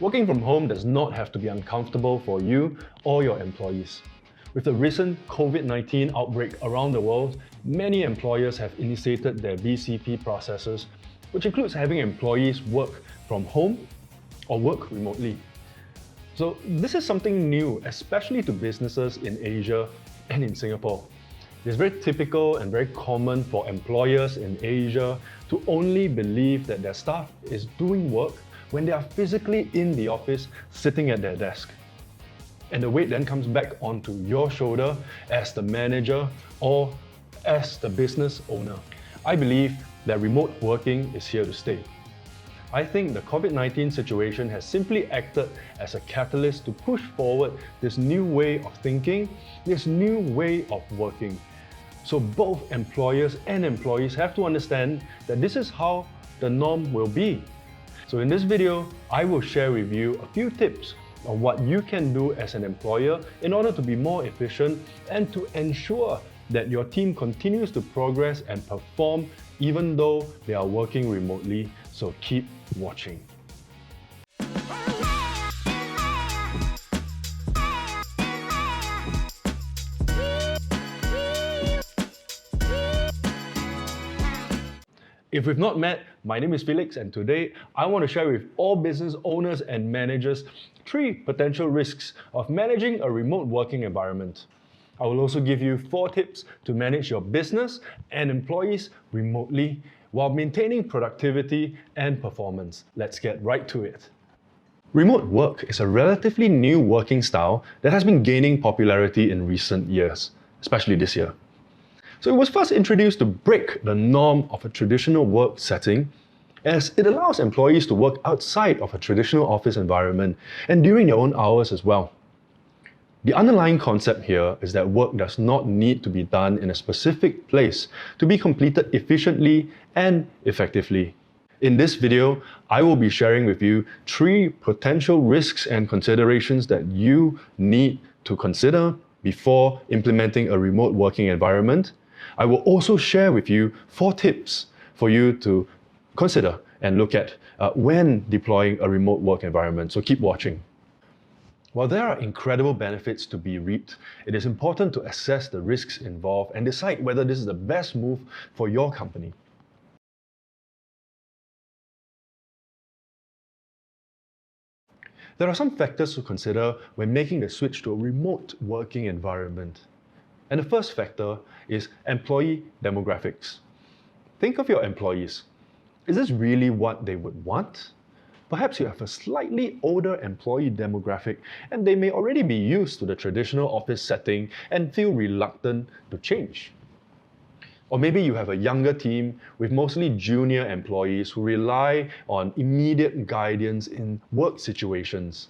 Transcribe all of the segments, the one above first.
Working from home does not have to be uncomfortable for you or your employees. With the recent COVID-19 outbreak around the world, many employers have initiated their BCP processes, which includes having employees work from home or work remotely. So this is something new, especially to businesses in Asia and in Singapore. It's very typical and very common for employers in Asia to only believe that their staff is doing work when they are physically in the office sitting at their desk. And the weight then comes back onto your shoulder as the manager or as the business owner. I believe that remote working is here to stay. I think the COVID-19 situation has simply acted as a catalyst to push forward this new way of thinking, this new way of working. So both employers and employees have to understand that this is how the norm will be. So in this video, I will share with you a few tips on what you can do as an employer in order to be more efficient and to ensure that your team continues to progress and perform even though they are working remotely. So keep watching. If we've not met, my name is Felix, and today I want to share with all business owners and managers 3 potential risks of managing a remote working environment. I will also give you 4 tips to manage your business and employees remotely while maintaining productivity and performance. Let's get right to it. Remote work is a relatively new working style that has been gaining popularity in recent years, especially this year. So it was first introduced to break the norm of a traditional work setting, as it allows employees to work outside of a traditional office environment and during their own hours as well. The underlying concept here is that work does not need to be done in a specific place to be completed efficiently and effectively. In this video, I will be sharing with you 3 potential risks and considerations that you need to consider before implementing a remote working environment. I will also share with you 4 tips for you to consider and look at when deploying a remote work environment. So keep watching. While there are incredible benefits to be reaped, it is important to assess the risks involved and decide whether this is the best move for your company. There are some factors to consider when making the switch to a remote working environment. And the first factor is employee demographics. Think of your employees. Is this really what they would want? Perhaps you have a slightly older employee demographic and they may already be used to the traditional office setting and feel reluctant to change. Or maybe you have a younger team with mostly junior employees who rely on immediate guidance in work situations.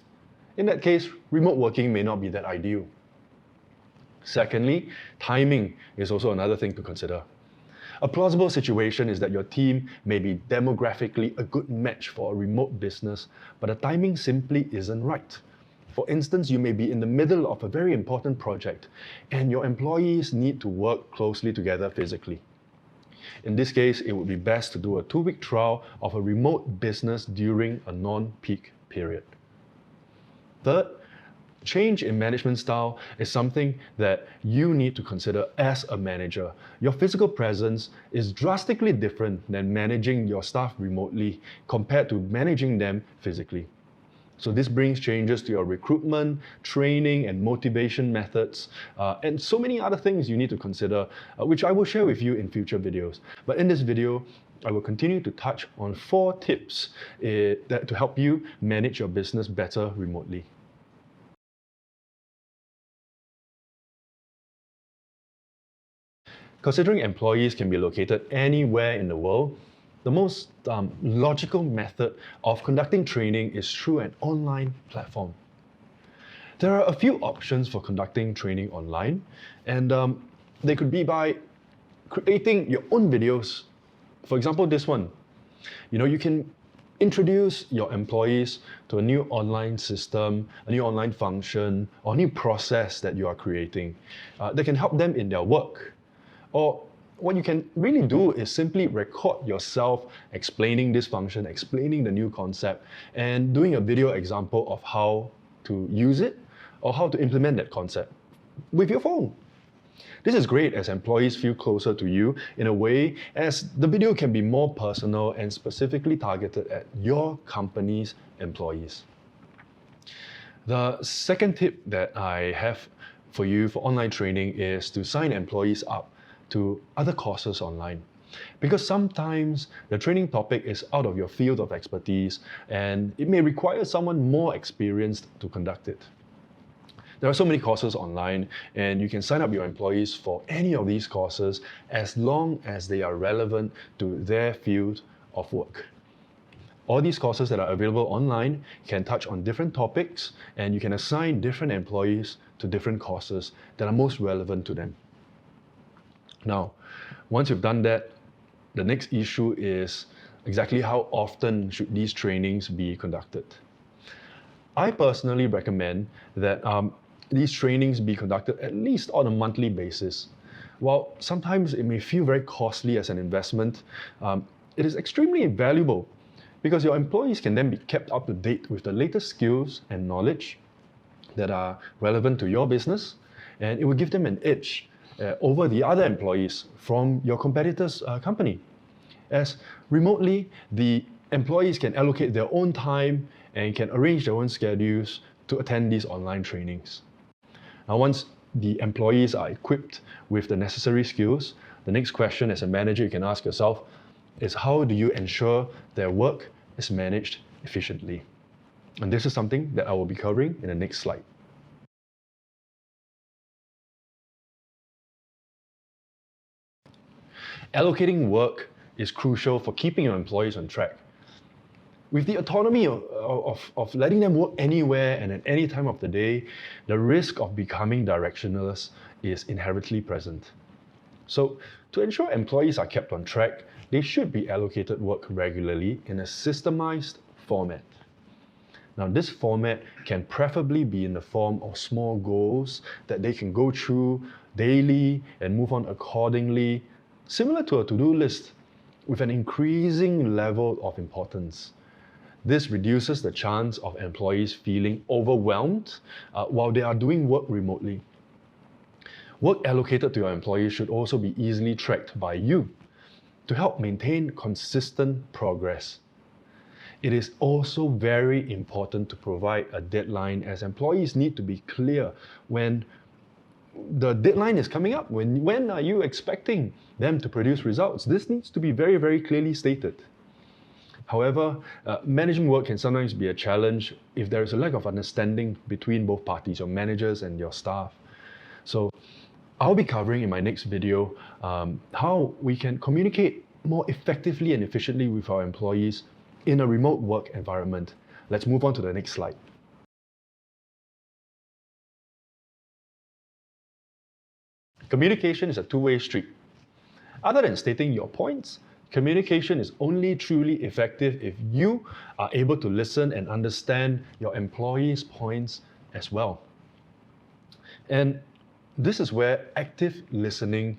In that case, remote working may not be that ideal. Secondly, timing is also another thing to consider. A plausible situation is that your team may be demographically a good match for a remote business, but the timing simply isn't right. For instance, you may be in the middle of a very important project and your employees need to work closely together physically. In this case, it would be best to do a 2-week trial of a remote business during a non-peak period. Third, change in management style is something that you need to consider as a manager. Your physical presence is drastically different than managing your staff remotely compared to managing them physically. So this brings changes to your recruitment, training, and motivation methods, and so many other things you need to consider, which I will share with you in future videos. But in this video, I will continue to touch on 4 tips to help you manage your business better remotely. Considering employees can be located anywhere in the world, the most logical method of conducting training is through an online platform. There are a few options for conducting training online, and they could be by creating your own videos. For example, this one. You can introduce your employees to a new online system, a new online function, or a new process that you are creating that can help them in their work. Or what you can really do is simply record yourself explaining this function, explaining the new concept, and doing a video example of how to use it or how to implement that concept with your phone. This is great as employees feel closer to you in a way as the video can be more personal and specifically targeted at your company's employees. The second tip that I have for you for online training is to sign employees up to other courses online. Because sometimes the training topic is out of your field of expertise and it may require someone more experienced to conduct it. There are so many courses online and you can sign up your employees for any of these courses as long as they are relevant to their field of work. All these courses that are available online can touch on different topics and you can assign different employees to different courses that are most relevant to them. Now, once you've done that, the next issue is exactly how often should these trainings be conducted. I personally recommend that these trainings be conducted at least on a monthly basis. While sometimes it may feel very costly as an investment, it is extremely valuable because your employees can then be kept up to date with the latest skills and knowledge that are relevant to your business, and it will give them an edge over the other employees from your competitor's company. As remotely, the employees can allocate their own time and can arrange their own schedules to attend these online trainings. Now, once the employees are equipped with the necessary skills, the next question as a manager you can ask yourself is how do you ensure their work is managed efficiently? And this is something that I will be covering in the next slide. Allocating work is crucial for keeping your employees on track. With the autonomy of letting them work anywhere and at any time of the day, the risk of becoming directionless is inherently present. So, to ensure employees are kept on track, they should be allocated work regularly in a systemized format. Now, this format can preferably be in the form of small goals that they can go through daily and move on accordingly, similar to a to-do list with an increasing level of importance. This reduces the chance of employees feeling overwhelmed while they are doing work remotely. Work allocated to your employees should also be easily tracked by you to help maintain consistent progress. It is also very important to provide a deadline as employees need to be clear when the deadline is coming up. When are you expecting them to produce results? This needs to be very, very clearly stated. However, managing work can sometimes be a challenge if there is a lack of understanding between both parties, your managers and your staff. So I'll be covering in my next video how we can communicate more effectively and efficiently with our employees in a remote work environment. Let's move on to the next slide. Communication is a two-way street. Other than stating your points, communication is only truly effective if you are able to listen and understand your employees' points as well. And this is where active listening,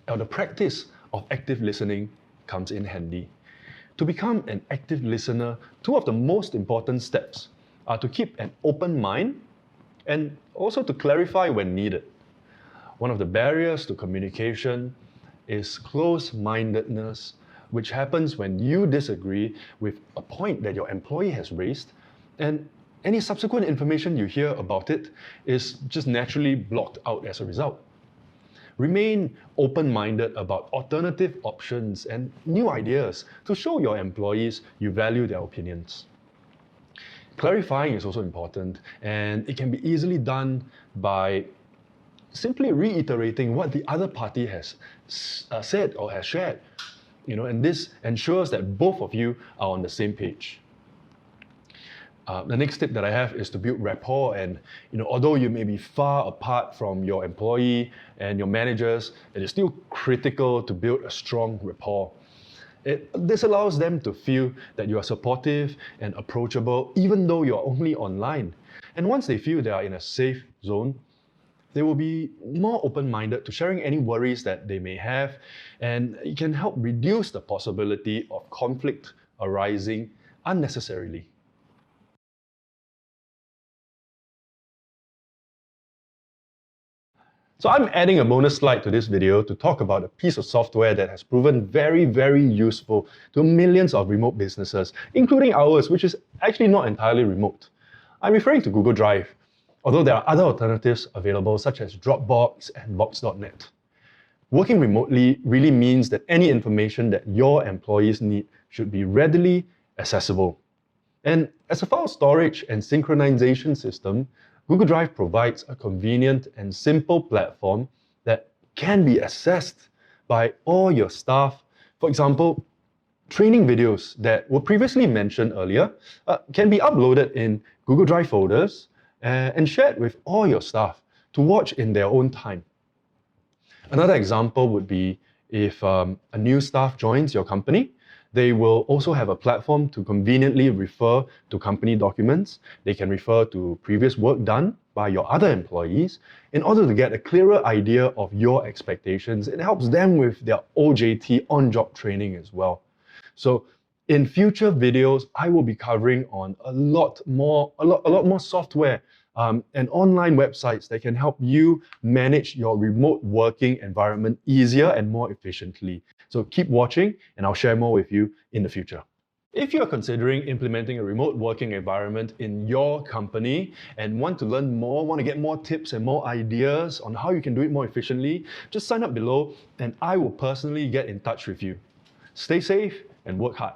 or the practice of active listening, comes in handy. To become an active listener, two of the most important steps are to keep an open mind and also to clarify when needed. One of the barriers to communication is close-mindedness, which happens when you disagree with a point that your employee has raised, and any subsequent information you hear about it is just naturally blocked out as a result. Remain open-minded about alternative options and new ideas to show your employees you value their opinions. Clarifying is also important, and it can be easily done by simply reiterating what the other party has said or has shared. And this ensures that both of you are on the same page. The next tip that I have is to build rapport, and although you may be far apart from your employee and your managers, it is still critical to build a strong rapport. This allows them to feel that you are supportive and approachable even though you are only online. And once they feel they are in a safe zone, They will be more open-minded to sharing any worries that they may have, and it can help reduce the possibility of conflict arising unnecessarily. So I'm adding a bonus slide to this video to talk about a piece of software that has proven very useful to millions of remote businesses, including ours, which is actually not entirely remote. I'm referring to Google Drive, although there are other alternatives available such as Dropbox and Box.net. Working remotely really means that any information that your employees need should be readily accessible. And as a file storage and synchronization system, Google Drive provides a convenient and simple platform that can be accessed by all your staff. For example, training videos that were previously mentioned earlier can be uploaded in Google Drive folders and shared with all your staff to watch in their own time. Another example would be if a new staff joins your company, they will also have a platform to conveniently refer to company documents. They can refer to previous work done by your other employees in order to get a clearer idea of your expectations. It helps them with their OJT, on-job training as well. So in future videos, I will be covering on a lot more software and online websites that can help you manage your remote working environment easier and more efficiently. So keep watching and I'll share more with you in the future. If you're considering implementing a remote working environment in your company and want to learn more, want to get more tips and more ideas on how you can do it more efficiently, just sign up below and I will personally get in touch with you. Stay safe and work hard.